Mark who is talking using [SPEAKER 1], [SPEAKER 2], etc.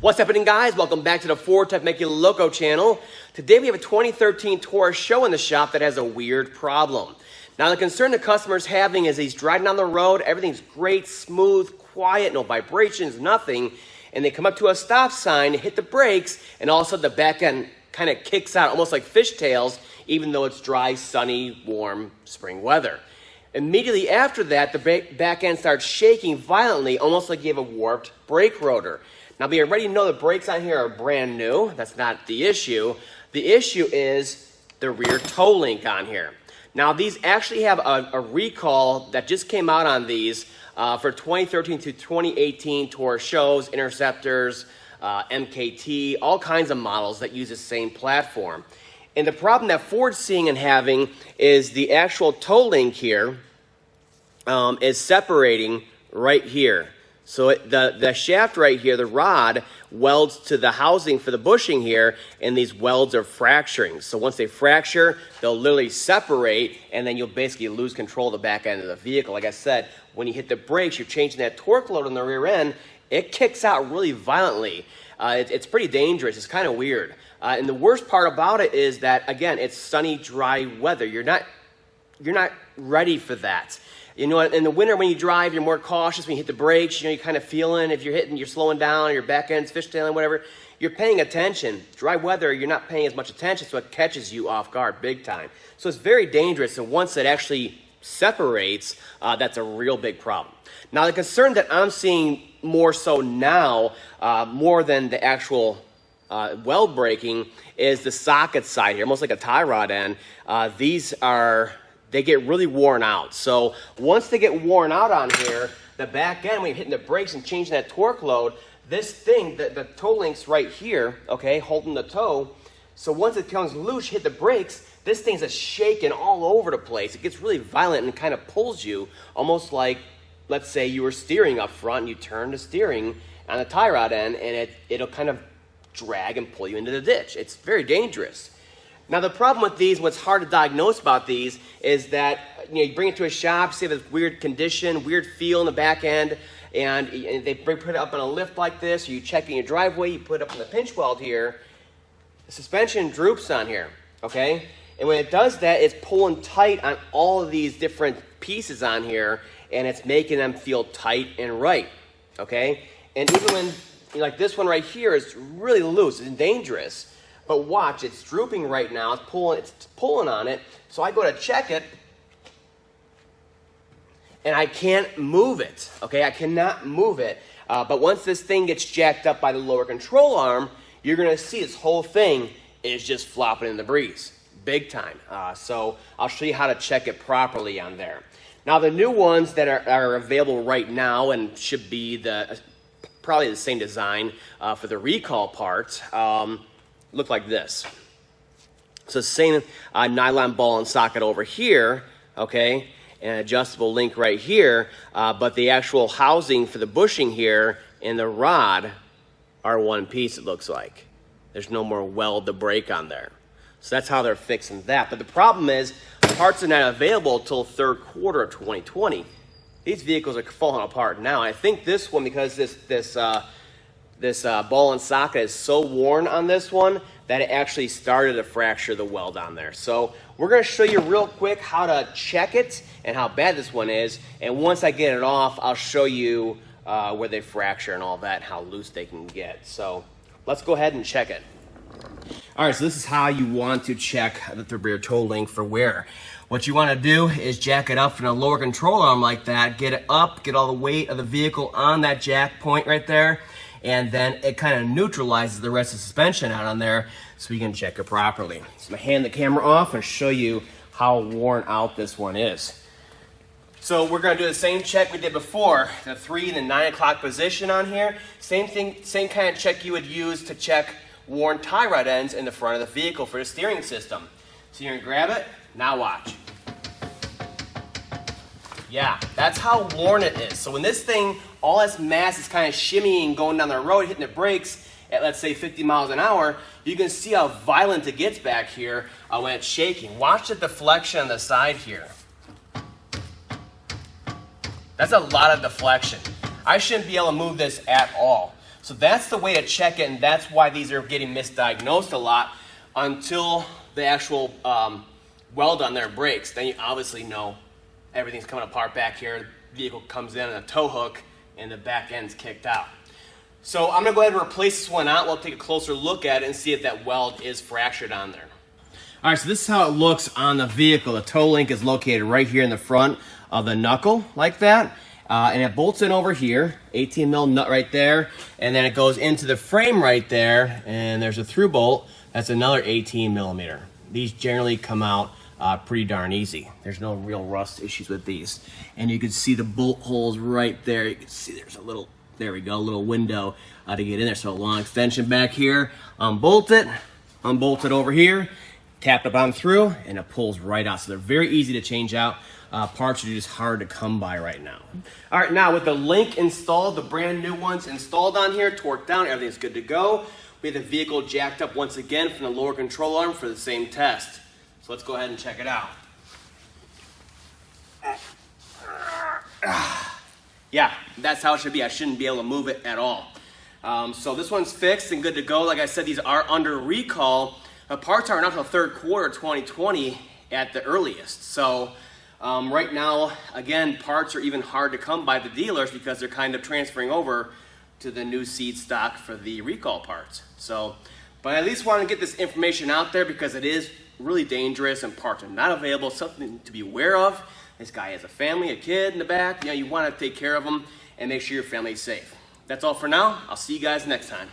[SPEAKER 1] What's happening, guys? Welcome back to the FordTechMakuloco channel. Today we have a 2013 Taurus show in the shop that has a weird problem. Now the concern the customer's having is he's driving down the road, everything's great, smooth, quiet, no vibrations, nothing, and they come up to a stop sign, hit the brakes, and all of a sudden the back end kind of kicks out, almost like fishtails, even though it's dry, sunny, warm spring weather. Immediately after that, the back end starts shaking violently, almost like you have a warped brake rotor. Now, we already know the brakes on here are brand new. That's not the issue. The issue is the rear toe link on here. Now, these actually have a recall that just came out on these for 2013 to 2018 Taurus shows, Interceptors, MKT, all kinds of models that use the same platform. And the problem that Ford's seeing and having is the actual toe link here is separating right here. So the shaft right here, the rod, welds to the housing for the bushing here, and these welds are fracturing. So once they fracture, they'll literally separate, and then you'll basically lose control of the back end of the vehicle. Like I said, when you hit the brakes, you're changing that torque load on the rear end, it kicks out really violently. It's pretty dangerous. It's kind of weird. And the worst part about it is that, again, it's sunny, dry weather. You're not ready for that. You know, in the winter when you drive, you're more cautious. When you hit the brakes, you know, you're kind of feeling if you're slowing down, your back end's fishtailing, whatever. You're paying attention. Dry weather, you're not paying as much attention, so it catches you off guard big time. So it's very dangerous, and once it actually separates, that's a real big problem. Now, the concern that I'm seeing more so now, more than the actual weld breaking, is the socket side here, almost like a tie rod end. They get really worn out. So once they get worn out on here, the back end, when you're hitting the brakes and changing that torque load, this thing, the toe link's right here, okay, holding the toe. So once it comes loose, you hit the brakes, this thing's just shaking all over the place. It gets really violent and kind of pulls you, almost like, let's say you were steering up front and you turn the steering on the tie rod end, and it'll kind of drag and pull you into the ditch. It's very dangerous. Now, the problem with these, what's hard to diagnose about these, is that you bring it to a shop, see this weird condition, weird feel in the back end, and they put it up on a lift like this, or you check in your driveway, you put it up on the pinch weld here, the suspension droops on here, okay? And when it does that, it's pulling tight on all of these different pieces on here, and it's making them feel tight and right, okay? And even when, like this one right here is really loose and dangerous. But watch, it's drooping right now. It's pulling on it. So I go to check it, and I can't move it. Okay, I cannot move it. But once this thing gets jacked up by the lower control arm, you're going to see this whole thing is just flopping in the breeze, big time. So I'll show you how to check it properly on there. Now the new ones that are available right now and should be probably the same design for the recall part. Look like this. So same nylon ball and socket over here, okay, and adjustable link right here, but the actual housing for the bushing here and the rod are one piece, it looks like. There's no more weld to break on there. So that's how they're fixing that. But the problem is, parts are not available until third quarter of 2020. These vehicles are falling apart now. And I think this one, because this ball and socket is so worn on this one that it actually started to fracture the weld on there. So we're going to show you real quick how to check it and how bad this one is. And once I get it off, I'll show you where they fracture and all that, how loose they can get. So let's go ahead and check it. All right, so this is how you want to check the rear toe link for wear. What you want to do is jack it up from a lower control arm like that, get it up, get all the weight of the vehicle on that jack point right there, and then it kind of neutralizes the rest of the suspension out on there so you can check it properly. So I'm going to hand the camera off and show you how worn out this one is. So we're going to do the same check we did before, the 3 and the 9 o'clock position on here. Same thing, same kind of check you would use to check worn tie rod ends in the front of the vehicle for the steering system. So you're going to grab it, now watch. Yeah, that's how worn it is. So when this thing, all this mass is kind of shimmying going down the road, hitting the brakes at, let's say, 50 miles an hour, you can see how violent it gets back here when it's shaking. Watch the deflection on the side here. That's a lot of deflection. I shouldn't be able to move this at all. So that's the way to check it, and that's why these are getting misdiagnosed a lot until the actual weld on there breaks. Then you obviously know everything's coming apart back here. The vehicle comes in on a tow hook and the back end's kicked out. So I'm gonna go ahead and replace this one out. We'll take a closer look at it and see if that weld is fractured on there. All right, so this is how it looks on the vehicle. The toe link is located right here in the front of the knuckle, like that. And it bolts in over here, 18 mil nut right there, and then it goes into the frame right there, and there's a through bolt. That's another 18 millimeter. These generally come out pretty darn easy. There's no real rust issues with these. And you can see the bolt holes right there. You can see there's a little, there we go, a little window to get in there. So a long extension back here, unbolt it over here, tap it on through, and it pulls right out. So they're very easy to change out. Parts are just hard to come by right now. All right, now with the link installed, the brand new ones installed on here, torqued down, everything's good to go. We have the vehicle jacked up once again from the lower control arm for the same test. So let's go ahead and check it out. Yeah, that's how it should be. I shouldn't be able to move it at all. So this one's fixed and good to go. Like I said, these are under recall. Parts aren't until third quarter 2020 at the earliest. So right now, again, parts are even hard to come by the dealers because they're kind of transferring over to the new seed stock for the recall parts. So, but I at least want to get this information out there because it is really dangerous and parts are not available, something to be aware of. This guy has a family, a kid in the back. You know, you want to take care of them and make sure your family's safe. That's all for now. I'll see you guys next time.